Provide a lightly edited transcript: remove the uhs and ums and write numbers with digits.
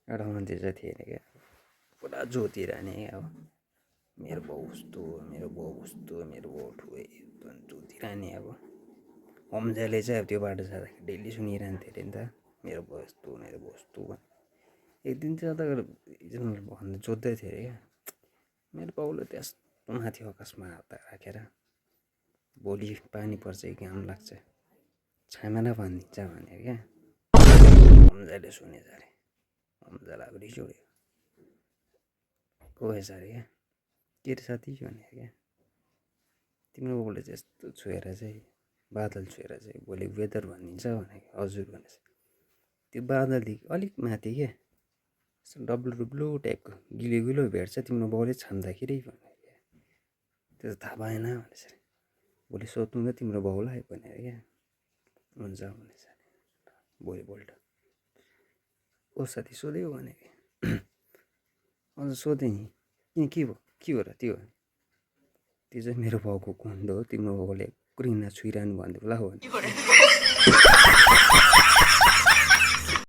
एउटा मान्छे चाहिँ थिएन क्या, पुरा जोतिरहने अब मेरो बाउ उस्तो, मेरो बाउ उस्तो, मेरो बाउ ठुए जोतिरहने। अब सम्झाले चाहिँ अब त्यो बाटो जाँदाखेरि डेली सुनिरहन्थ्यो अरे नि त, मेरो बाउ यस्तो, मेरो बाउ उस्तो भन्ने। एक दिन चाहिँ त भन्नु जोत्दै थियो अरे क्या, मेरो बाउले त्यस्तो माथि आकाशमा हात राखेर भोलि पानी पर्छ कि घाम लाग्छ छामेर भनिदिन्छ भने क्या। सम्झाले सुनेछ अरे, सम्झालाई अब रिस उठ्यो, गएछ अरे क्या, के रे साथी भने क्या, तिम्रो बाउले चाहिँ यस्तो छोएर चाहिँ बादल छोएर चाहिँ भोलि वेदर भनिदिन्छ भने। हजुर भनेछ। त्यो बादलदेखि अलिक माथि क्या, डब्लु डुब्लो टाइपको गिलो गिलो भेट्छ तिम्रो बाउले छाम्दाखेरि भने क्या, त्यो त थाहा भएन भनेछ अरे। भोलि सोध्नु त तिम्रो बाउलाई भनेर क्या। हुन्छ भनेछ अरे भोलिपल्ट। ओ साथी सोध्यो भने हजुर सोधेँ नि, किन के भयो, के हो र त्यो चाहिँ मेरो बाउको कुण्डो हो, तिम्रो बाउले कुरिना छुइरहनु भन्दै होला हो भने।